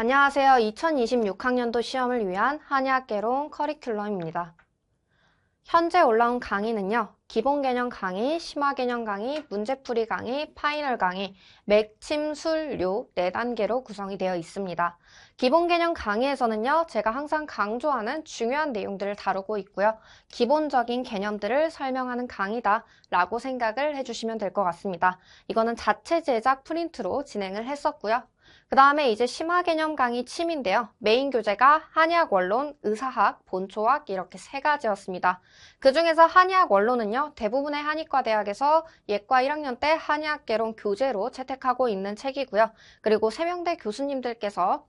안녕하세요. 2026학년도 시험을 위한 한의학개론 커리큘럼입니다. 현재 올라온 강의는요. 기본 개념 강의, 심화 개념 강의, 문제풀이 강의, 파이널 강의, 맥침, 술, 료 4단계로 구성이 되어 있습니다. 기본 개념 강의에서는요. 제가 항상 강조하는 중요한 내용들을 다루고 있고요. 기본적인 개념들을 설명하는 강의다 라고 생각을 해주시면 될 것 같습니다. 이거는 자체 제작 프린트로 진행을 했었고요. 그 다음에 이제 심화 개념 강의 침인데요. 메인 교재가 한의학 원론, 의사학, 본초학 이렇게 3가지였습니다. 그 중에서 한의학 원론은요. 대부분의 한의과 대학에서 예과 1학년 때 한의학개론 교재로 채택하고 있는 책이고요. 그리고 세명대 교수님들께서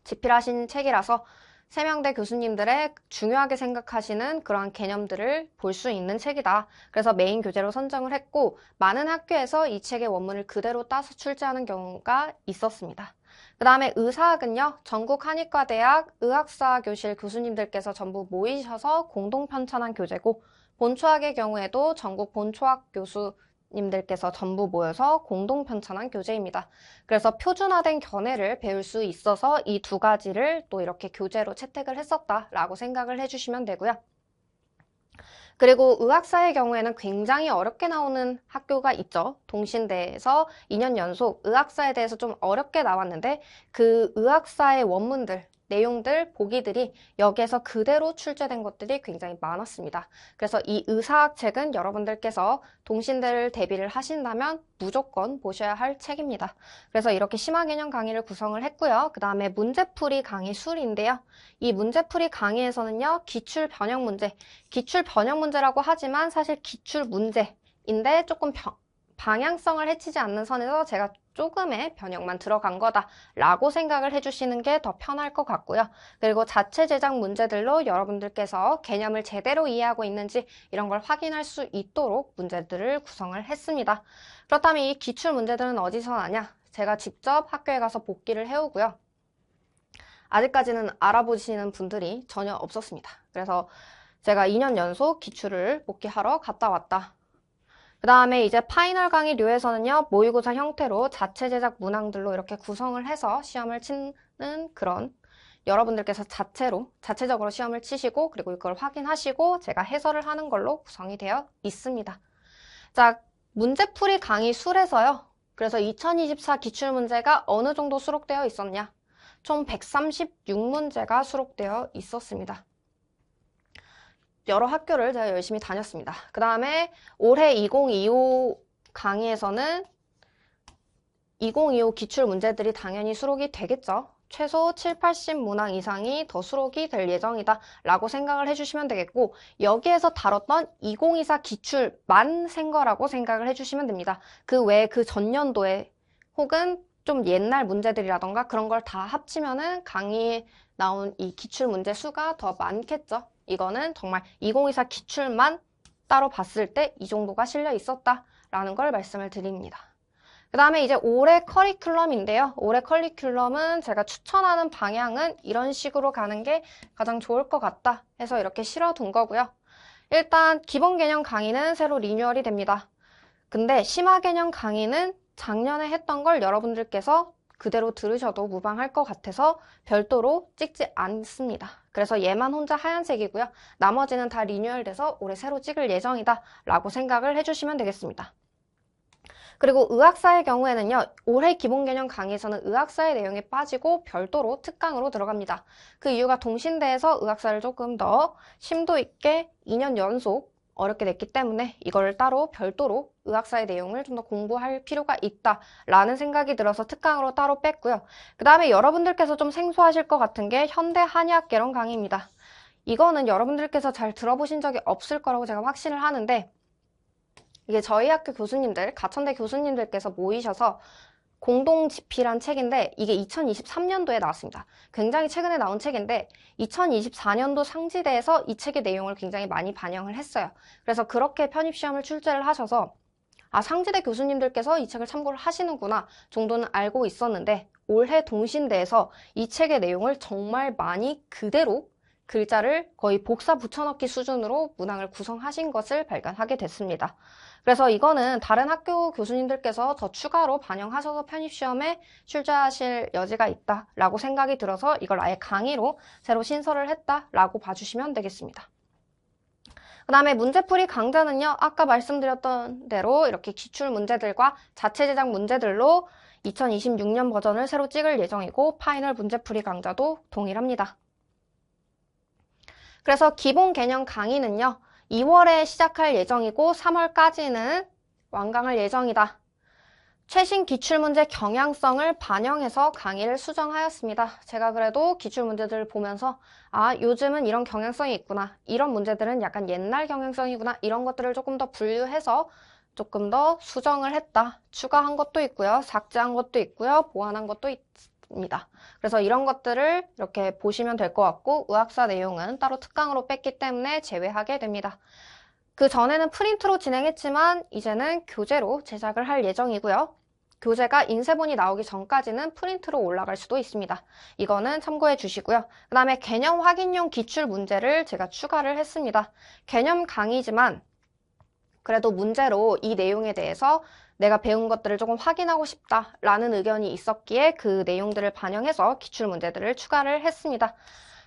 집필하신 책이라서 세명대 교수님들의 중요하게 생각하시는 그러한 개념들을 볼 수 있는 책이다. 그래서 메인 교재로 선정을 했고 많은 학교에서 이 책의 원문을 그대로 따서 출제하는 경우가 있었습니다. 그 다음에 의사학은요. 전국 한의과대학 의학사 교실 교수님들께서 전부 모이셔서 공동 편찬한 교재고 본초학의 경우에도 전국 본초학 교수님들께서 전부 모여서 공동 편찬한 교재입니다. 그래서 표준화된 견해를 배울 수 있어서 이 2가지를 또 이렇게 교재로 채택을 했었다라고 생각을 해주시면 되고요. 그리고 의학사의 경우에는 굉장히 어렵게 나오는 학교가 있죠. 동신대에서 2년 연속 의학사에 대해서 좀 어렵게 나왔는데 그 의학사의 원문들, 내용들, 보기들이 여기에서 그대로 출제된 것들이 굉장히 많았습니다. 그래서 이 의사학 책은 여러분들께서 동신대를 대비를 하신다면 무조건 보셔야 할 책입니다. 그래서 이렇게 심화개념 강의를 구성을 했고요. 그 다음에 문제풀이 강의 술인데요. 이 문제풀이 강의에서는요. 기출 변형 문제라고 하지만 사실 기출 문제인데 조금 방향성을 해치지 않는 선에서 제가 조금의 변형만 들어간 거다라고 생각을 해주시는 게 더 편할 것 같고요. 그리고 자체 제작 문제들로 여러분들께서 개념을 제대로 이해하고 있는지 이런 걸 확인할 수 있도록 문제들을 구성을 했습니다. 그렇다면 이 기출 문제들은 어디서 나냐? 제가 직접 학교에 가서 복기를 해오고요. 아직까지는 알아보시는 분들이 전혀 없었습니다. 그래서 제가 2년 연속 기출을 복기하러 갔다 왔다. 그 다음에 이제 파이널 강의 료에서는요, 모의고사 형태로 자체 제작 문항들로 이렇게 구성을 해서 시험을 치는 그런 여러분들께서 자체적으로 시험을 치시고 그리고 이걸 확인하시고 제가 해설을 하는 걸로 구성이 되어 있습니다. 자, 문제풀이 강의 술에서요. 그래서 2024 기출문제가 어느 정도 수록되어 있었냐? 총 136문제가 수록되어 있었습니다. 여러 학교를 제가 열심히 다녔습니다. 그 다음에 올해 2025 강의에서는 2025 기출 문제들이 당연히 수록이 되겠죠. 최소 7, 80 문항 이상이 더 수록이 될 예정이다 라고 생각을 해주시면 되겠고 여기에서 다뤘던 2024 기출만 센 거라고 생각을 해주시면 됩니다. 그 외에 그 전년도에 혹은 좀 옛날 문제들이라던가 그런 걸 다 합치면은 강의에 나온 이 기출 문제 수가 더 많겠죠. 이거는 정말 2024 기출만 따로 봤을 때 이 정도가 실려 있었다라는 걸 말씀을 드립니다. 그 다음에 이제 올해 커리큘럼인데요. 올해 커리큘럼은 제가 추천하는 방향은 이런 식으로 가는 게 가장 좋을 것 같다 해서 이렇게 실어둔 거고요. 일단 기본 개념 강의는 새로 리뉴얼이 됩니다. 근데 심화 개념 강의는 작년에 했던 걸 여러분들께서 그대로 들으셔도 무방할 것 같아서 별도로 찍지 않습니다. 그래서 얘만 혼자 하얀색이고요. 나머지는 다 리뉴얼돼서 올해 새로 찍을 예정이다 라고 생각을 해주시면 되겠습니다. 그리고 의학사의 경우에는요. 올해 기본 개념 강의에서는 의학사의 내용이 빠지고 별도로 특강으로 들어갑니다. 그 이유가 동신대에서 의학사를 조금 더 심도 있게 2년 연속 어렵게 냈기 때문에 이걸 따로 별도로 의학사의 내용을 좀 더 공부할 필요가 있다라는 생각이 들어서 특강으로 따로 뺐고요. 그 다음에 여러분들께서 좀 생소하실 것 같은 게 현대 한의학 개론 강의입니다. 이거는 여러분들께서 잘 들어보신 적이 없을 거라고 제가 확신을 하는데 이게 저희 학교 교수님들, 가천대 교수님들께서 모이셔서 공동 집필한 책인데 이게 2023년도에 나왔습니다. 굉장히 최근에 나온 책인데 2024년도 상지대에서 이 책의 내용을 굉장히 많이 반영을 했어요. 그래서 그렇게 편입시험을 출제를 하셔서 상지대 교수님들께서 이 책을 참고를 하시는구나 정도는 알고 있었는데 올해 동신대에서 이 책의 내용을 정말 많이 그대로 글자를 거의 복사 붙여넣기 수준으로 문항을 구성하신 것을 발견하게 됐습니다. 그래서 이거는 다른 학교 교수님들께서 더 추가로 반영하셔서 편입시험에 출제하실 여지가 있다라고 생각이 들어서 이걸 아예 강의로 새로 신설을 했다라고 봐주시면 되겠습니다. 그 다음에 문제풀이 강좌는요, 아까 말씀드렸던 대로 이렇게 기출 문제들과 자체 제작 문제들로 2026년 버전을 새로 찍을 예정이고 파이널 문제풀이 강좌도 동일합니다. 그래서 기본 개념 강의는요, 2월에 시작할 예정이고 3월까지는 완강할 예정이다. 최신 기출문제 경향성을 반영해서 강의를 수정하였습니다. 제가 그래도 기출문제들을 보면서 요즘은 이런 경향성이 있구나. 이런 문제들은 약간 옛날 경향성이구나. 이런 것들을 조금 더 분류해서 조금 더 수정을 했다. 추가한 것도 있고요. 삭제한 것도 있고요. 보완한 것도 있습니다. 그래서 이런 것들을 이렇게 보시면 될 것 같고 의학사 내용은 따로 특강으로 뺐기 때문에 제외하게 됩니다. 그 전에는 프린트로 진행했지만 이제는 교재로 제작을 할 예정이고요. 교재가 인쇄본이 나오기 전까지는 프린트로 올라갈 수도 있습니다. 이거는 참고해 주시고요. 그 다음에 개념 확인용 기출 문제를 제가 추가를 했습니다. 개념 강의지만 그래도 문제로 이 내용에 대해서 내가 배운 것들을 조금 확인하고 싶다라는 의견이 있었기에 그 내용들을 반영해서 기출 문제들을 추가를 했습니다.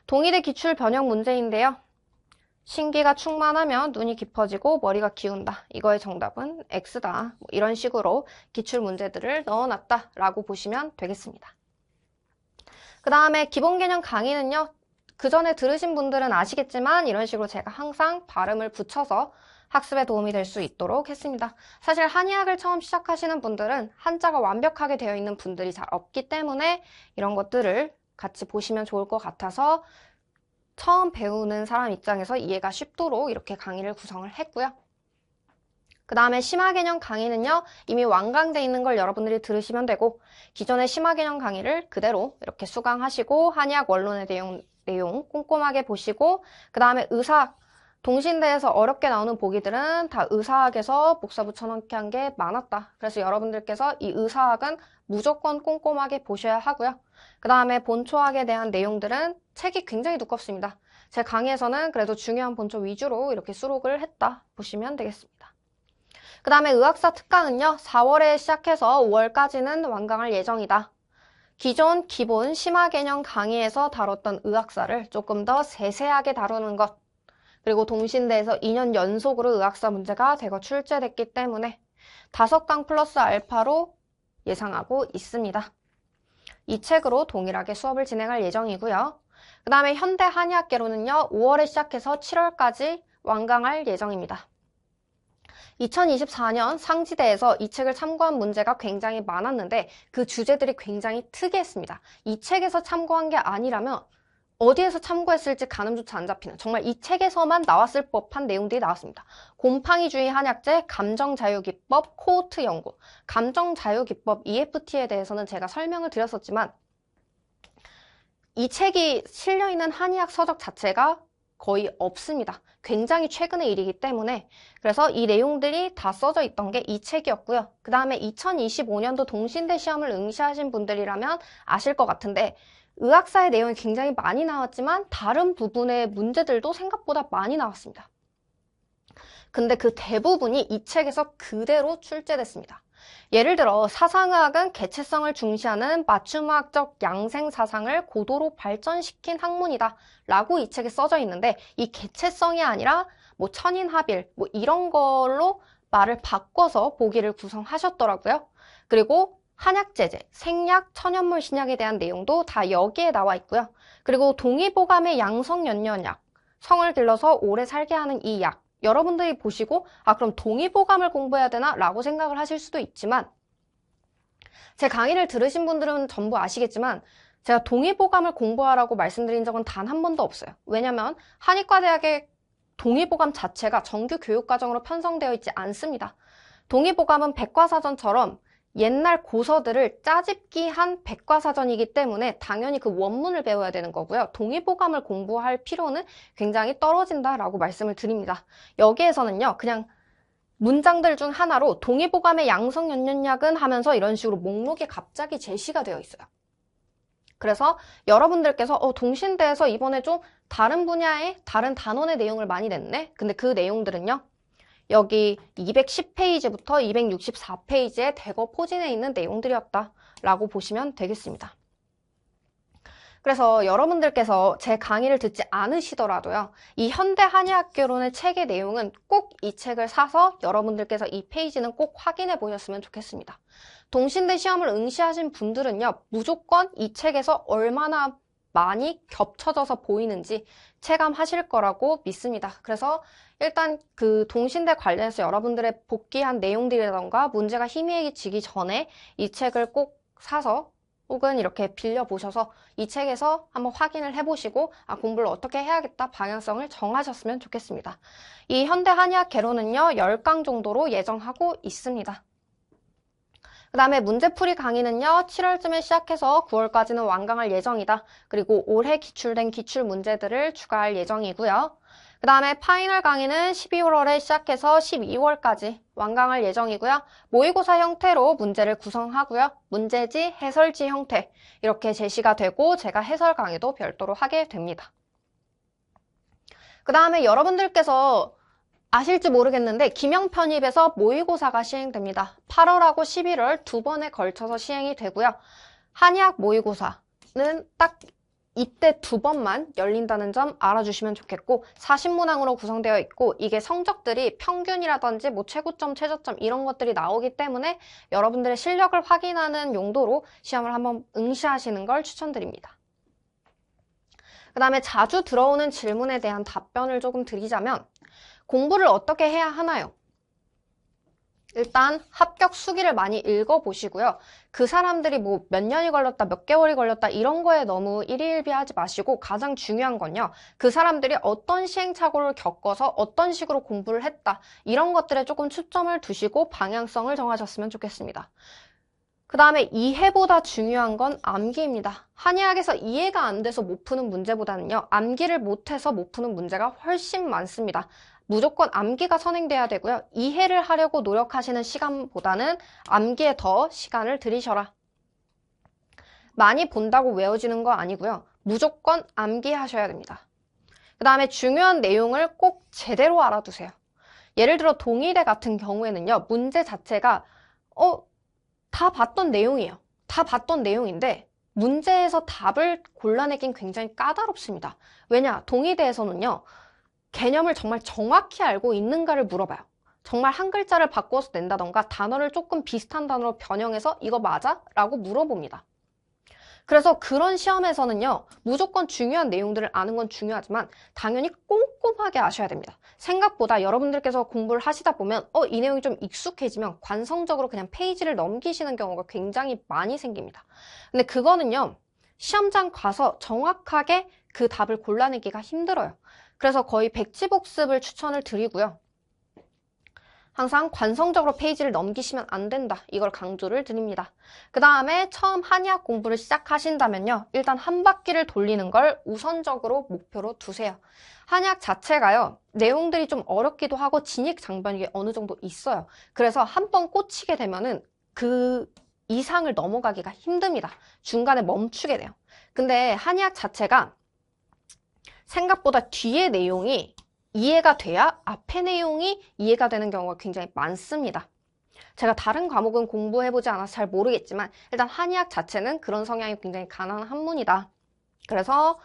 동일의 기출 변형 문제인데요. 신기가 충만하면 눈이 깊어지고 머리가 기운다. 이거의 정답은 X다. 이런 식으로 기출 문제들을 넣어놨다라고 보시면 되겠습니다. 그 다음에 기본 개념 강의는요. 그 전에 들으신 분들은 아시겠지만 이런 식으로 제가 항상 발음을 붙여서 학습에 도움이 될 수 있도록 했습니다. 사실 한의학을 처음 시작하시는 분들은 한자가 완벽하게 되어 있는 분들이 잘 없기 때문에 이런 것들을 같이 보시면 좋을 것 같아서 처음 배우는 사람 입장에서 이해가 쉽도록 이렇게 강의를 구성을 했고요. 그 다음에 심화 개념 강의는요. 이미 완강돼 있는 걸 여러분들이 들으시면 되고 기존의 심화 개념 강의를 그대로 이렇게 수강하시고 한의학 원론의 내용 꼼꼼하게 보시고 그 다음에 의사학 동신대에서 어렵게 나오는 보기들은 다 의사학에서 복사 붙여넣기 한 게 많았다. 그래서 여러분들께서 이 의사학은 무조건 꼼꼼하게 보셔야 하고요. 그 다음에 본초학에 대한 내용들은 책이 굉장히 두껍습니다. 제 강의에서는 그래도 중요한 본초 위주로 이렇게 수록을 했다 보시면 되겠습니다. 그 다음에 의학사 특강은요. 4월에 시작해서 5월까지는 완강할 예정이다. 기존 기본 심화 개념 강의에서 다뤘던 의학사를 조금 더 세세하게 다루는 것 그리고 동신대에서 2년 연속으로 의학사 문제가 대거 출제됐기 때문에 5강 플러스 알파로 예상하고 있습니다. 이 책으로 동일하게 수업을 진행할 예정이고요. 그 다음에 현대 한의학개론은요. 5월에 시작해서 7월까지 완강할 예정입니다. 2024년 상지대에서 이 책을 참고한 문제가 굉장히 많았는데 그 주제들이 굉장히 특이했습니다. 이 책에서 참고한 게 아니라면 어디에서 참고했을지 가늠조차 안 잡히는 정말 이 책에서만 나왔을 법한 내용들이 나왔습니다. 곰팡이주의 한약재, 감정자유기법, 코호트 연구. 감정자유기법 EFT에 대해서는 제가 설명을 드렸었지만 이 책이 실려있는 한의학 서적 자체가 거의 없습니다. 굉장히 최근의 일이기 때문에 그래서 이 내용들이 다 써져 있던 게 이 책이었고요. 그 다음에 2025년도 동신대 시험을 응시하신 분들이라면 아실 것 같은데 의학사의 내용이 굉장히 많이 나왔지만 다른 부분의 문제들도 생각보다 많이 나왔습니다. 근데 그 대부분이 이 책에서 그대로 출제됐습니다. 예를 들어 사상의학은 개체성을 중시하는 맞춤학적 양생사상을 고도로 발전시킨 학문이다 라고 이 책에 써져 있는데 이 개체성이 아니라 뭐 천인합일 뭐 이런 걸로 말을 바꿔서 보기를 구성하셨더라고요. 그리고 한약제제, 생약, 천연물 신약에 대한 내용도 다 여기에 나와 있고요. 그리고 동의보감의 양성연년약, 성을 길러서 오래 살게 하는 이 약. 여러분들이 보시고 그럼 동의보감을 공부해야 되나? 라고 생각을 하실 수도 있지만 제 강의를 들으신 분들은 전부 아시겠지만 제가 동의보감을 공부하라고 말씀드린 적은 단 한 번도 없어요. 왜냐면 한의과대학의 동의보감 자체가 정규 교육과정으로 편성되어 있지 않습니다. 동의보감은 백과사전처럼 옛날 고서들을 짜집기한 백과사전이기 때문에 당연히 그 원문을 배워야 되는 거고요. 동의보감을 공부할 필요는 굉장히 떨어진다라고 말씀을 드립니다. 여기에서는요. 그냥 문장들 중 하나로 동의보감의 양성연년약은 하면서 이런 식으로 목록이 갑자기 제시가 되어 있어요. 그래서 여러분들께서 동신대에서 이번에 좀 다른 분야의 다른 단원의 내용을 많이 냈네? 근데 그 내용들은요. 여기 210페이지부터 264페이지의 대거 포진해 있는 내용들이었다 라고 보시면 되겠습니다. 그래서 여러분들께서 제 강의를 듣지 않으시더라도요. 이 현대 한의학개론의 책의 내용은 꼭 이 책을 사서 여러분들께서 이 페이지는 꼭 확인해 보셨으면 좋겠습니다. 동신대 시험을 응시하신 분들은요. 무조건 이 책에서 얼마나 많이 겹쳐져서 보이는지 체감하실 거라고 믿습니다. 그래서 일단 그 동신대 관련해서 여러분들의 복귀한 내용들이라던가 문제가 희미해지기 전에 이 책을 꼭 사서 혹은 이렇게 빌려보셔서 이 책에서 한번 확인을 해보시고 공부를 어떻게 해야겠다 방향성을 정하셨으면 좋겠습니다. 이 현대 한의학 개론은요 10강 정도로 예정하고 있습니다. 그 다음에 문제풀이 강의는요 7월쯤에 시작해서 9월까지는 완강할 예정이다. 그리고 올해 기출된 기출 문제들을 추가할 예정이고요. 그 다음에 파이널 강의는 12월에 시작해서 12월까지 완강할 예정이고요. 모의고사 형태로 문제를 구성하고요. 문제지, 해설지 형태 이렇게 제시가 되고 제가 해설 강의도 별도로 하게 됩니다. 그 다음에 여러분들께서 아실지 모르겠는데 기명편입에서 모의고사가 시행됩니다. 8월하고 11월 두 번에 걸쳐서 시행이 되고요. 한의학 모의고사는 딱 이때 두 번만 열린다는 점 알아주시면 좋겠고 40문항으로 구성되어 있고 이게 성적들이 평균이라든지 뭐 최고점, 최저점 이런 것들이 나오기 때문에 여러분들의 실력을 확인하는 용도로 시험을 한번 응시하시는 걸 추천드립니다. 그 다음에 자주 들어오는 질문에 대한 답변을 조금 드리자면 공부를 어떻게 해야 하나요? 일단 합격 수기를 많이 읽어보시고요. 그 사람들이 뭐 몇 년이 걸렸다, 몇 개월이 걸렸다 이런 거에 너무 일희일비하지 마시고 가장 중요한 건요. 그 사람들이 어떤 시행착오를 겪어서 어떤 식으로 공부를 했다 이런 것들에 조금 초점을 두시고 방향성을 정하셨으면 좋겠습니다. 그 다음에 이해보다 중요한 건 암기입니다. 한의학에서 이해가 안 돼서 못 푸는 문제보다는요. 암기를 못해서 못 푸는 문제가 훨씬 많습니다. 무조건 암기가 선행돼야 되고요. 이해를 하려고 노력하시는 시간보다는 암기에 더 시간을 들이셔라. 많이 본다고 외워지는 거 아니고요. 무조건 암기하셔야 됩니다. 그 다음에 중요한 내용을 꼭 제대로 알아두세요. 예를 들어 동의대 같은 경우에는요. 문제 자체가 다 봤던 내용이에요. 다 봤던 내용인데 문제에서 답을 골라내긴 굉장히 까다롭습니다. 왜냐? 동의대에서는요. 개념을 정말 정확히 알고 있는가를 물어봐요. 정말 한 글자를 바꿔서 낸다던가 단어를 조금 비슷한 단어로 변형해서 이거 맞아? 라고 물어봅니다. 그래서 그런 시험에서는요. 무조건 중요한 내용들을 아는 건 중요하지만 당연히 꼼꼼하게 아셔야 됩니다. 생각보다 여러분들께서 공부를 하시다 보면 이 내용이 좀 익숙해지면 관성적으로 그냥 페이지를 넘기시는 경우가 굉장히 많이 생깁니다. 근데 그거는요. 시험장 가서 정확하게 그 답을 골라내기가 힘들어요. 그래서 거의 백지복습을 추천을 드리고요. 항상 관성적으로 페이지를 넘기시면 안 된다. 이걸 강조를 드립니다. 그 다음에 처음 한의학 공부를 시작하신다면요. 일단 한 바퀴를 돌리는 걸 우선적으로 목표로 두세요. 한의학 자체가요. 내용들이 좀 어렵기도 하고 진입장벽이 어느 정도 있어요. 그래서 한 번 꽂히게 되면은 그 이상을 넘어가기가 힘듭니다. 중간에 멈추게 돼요. 근데 한의학 자체가 생각보다 뒤에 내용이 이해가 돼야 앞의 내용이 이해가 되는 경우가 굉장히 많습니다. 제가 다른 과목은 공부해보지 않아서 잘 모르겠지만 일단 한의학 자체는 그런 성향이 굉장히 강한 학문이다. 그래서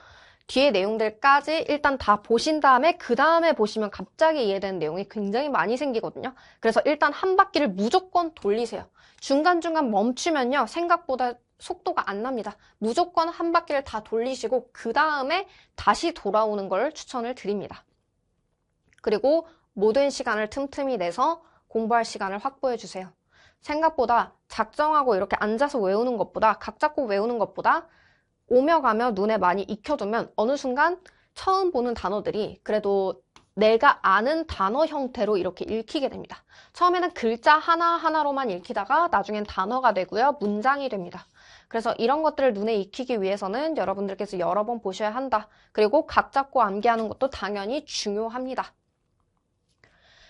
뒤에 내용들까지 일단 다 보신 다음에 그 다음에 보시면 갑자기 이해되는 내용이 굉장히 많이 생기거든요. 그래서 일단 한 바퀴를 무조건 돌리세요. 중간중간 멈추면요. 생각보다 속도가 안 납니다. 무조건 한 바퀴를 다 돌리시고 그 다음에 다시 돌아오는 걸 추천을 드립니다. 그리고 모든 시간을 틈틈이 내서 공부할 시간을 확보해 주세요. 생각보다 작정하고 이렇게 앉아서 외우는 것보다 각 잡고 외우는 것보다 오며 가며 눈에 많이 익혀두면 어느 순간 처음 보는 단어들이 그래도 내가 아는 단어 형태로 이렇게 읽히게 됩니다. 처음에는 글자 하나하나로만 읽히다가 나중엔 단어가 되고요. 문장이 됩니다. 그래서 이런 것들을 눈에 익히기 위해서는 여러분들께서 여러 번 보셔야 한다. 그리고 각 잡고 암기하는 것도 당연히 중요합니다.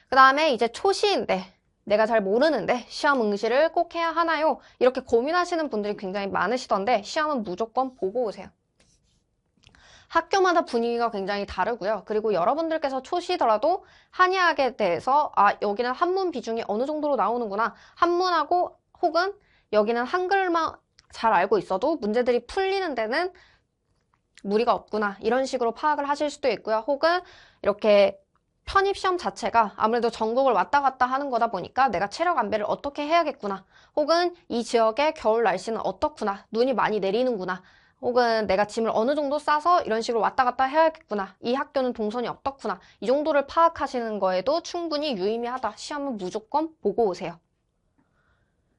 그 다음에 이제 초시인데 내가 잘 모르는데 시험 응시를 꼭 해야 하나요? 이렇게 고민하시는 분들이 굉장히 많으시던데 시험은 무조건 보고 오세요. 학교마다 분위기가 굉장히 다르고요. 그리고 여러분들께서 초시더라도 한의학에 대해서 여기는 한문 비중이 어느 정도로 나오는구나. 한문하고 혹은 여기는 한글만 잘 알고 있어도 문제들이 풀리는 데는 무리가 없구나. 이런 식으로 파악을 하실 수도 있고요. 혹은 이렇게 편입시험 자체가 아무래도 전국을 왔다 갔다 하는 거다 보니까 내가 체력 안배를 어떻게 해야겠구나. 혹은 이 지역의 겨울 날씨는 어떻구나. 눈이 많이 내리는구나. 혹은 내가 짐을 어느 정도 싸서 이런 식으로 왔다 갔다 해야겠구나. 이 학교는 동선이 어떻구나. 이 정도를 파악하시는 거에도 충분히 유의미하다. 시험은 무조건 보고 오세요.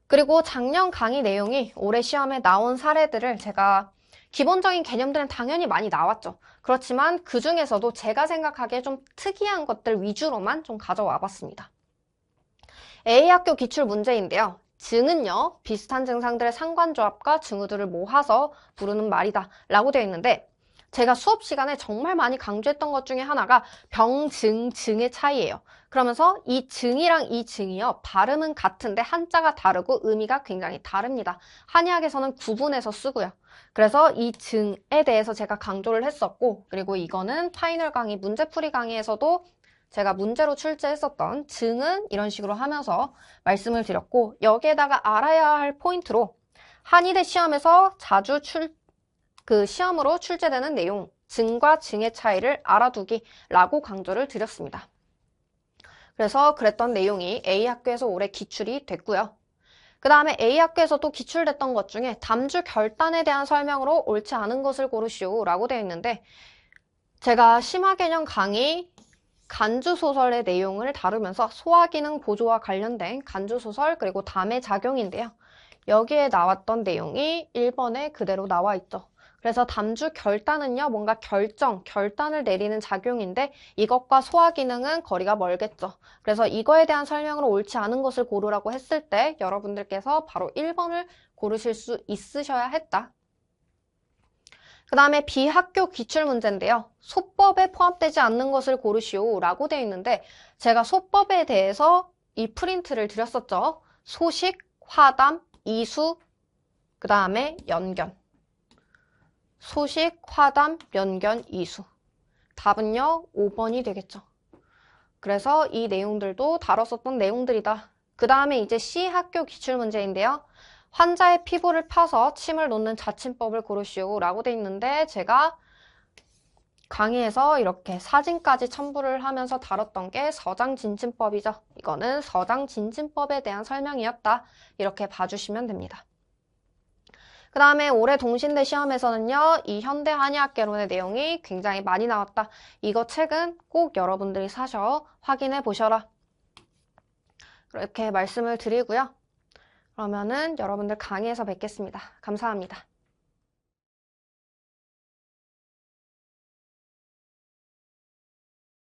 그리고 작년 강의 내용이 올해 시험에 나온 사례들을 제가 기본적인 개념들은 당연히 많이 나왔죠. 그렇지만 그 중에서도 제가 생각하기에 좀 특이한 것들 위주로만 좀 가져와 봤습니다. A학교 기출 문제인데요. 증은요, 비슷한 증상들의 상관조합과 증후들을 모아서 부르는 말이다 라고 되어 있는데 제가 수업 시간에 정말 많이 강조했던 것 중에 하나가 병, 증, 증의 차이예요. 그러면서 이 증이랑 이 증이요, 발음은 같은데 한자가 다르고 의미가 굉장히 다릅니다. 한의학에서는 구분해서 쓰고요. 그래서 이 증에 대해서 제가 강조를 했었고, 그리고 이거는 파이널 강의, 문제풀이 강의에서도 제가 문제로 출제했었던 증은 이런 식으로 하면서 말씀을 드렸고, 여기에다가 알아야 할 포인트로 한의대 시험에서 자주 시험으로 출제되는 내용, 증과 증의 차이를 알아두기라고 강조를 드렸습니다. 그래서 그랬던 내용이 A학교에서 올해 기출이 됐고요. 그 다음에 A학교에서도 기출됐던 것 중에 담주 결단에 대한 설명으로 옳지 않은 것을 고르시오 라고 되어 있는데 제가 심화개념 강의 간주소설의 내용을 다루면서 소화기능 보조와 관련된 간주소설 그리고 담의 작용인데요. 여기에 나왔던 내용이 1번에 그대로 나와 있죠. 그래서 담주 결단은요, 뭔가 결단을 내리는 작용인데 이것과 소화기능은 거리가 멀겠죠. 그래서 이거에 대한 설명으로 옳지 않은 것을 고르라고 했을 때 여러분들께서 바로 1번을 고르실 수 있으셔야 했다. 그 다음에 비학교 기출문제인데요. 소법에 포함되지 않는 것을 고르시오 라고 되어 있는데 제가 소법에 대해서 이 프린트를 드렸었죠. 소식, 화담, 이수, 그 다음에 연견. 소식, 화담, 연견, 이수. 답은요, 5번이 되겠죠. 그래서 이 내용들도 다뤘었던 내용들이다. 그 다음에 이제 C학교 기출문제인데요. 환자의 피부를 펴서 침을 놓는 자침법을 고르시오 라고 돼 있는데 제가 강의에서 이렇게 사진까지 첨부를 하면서 다뤘던 게 서장진침법이죠. 이거는 서장진침법에 대한 설명이었다. 이렇게 봐주시면 됩니다. 그 다음에 올해 동신대 시험에서는요. 이 현대 한의학개론의 내용이 굉장히 많이 나왔다. 이거 책은 꼭 여러분들이 사셔 확인해 보셔라. 이렇게 말씀을 드리고요. 그러면은 여러분들 강의에서 뵙겠습니다. 감사합니다.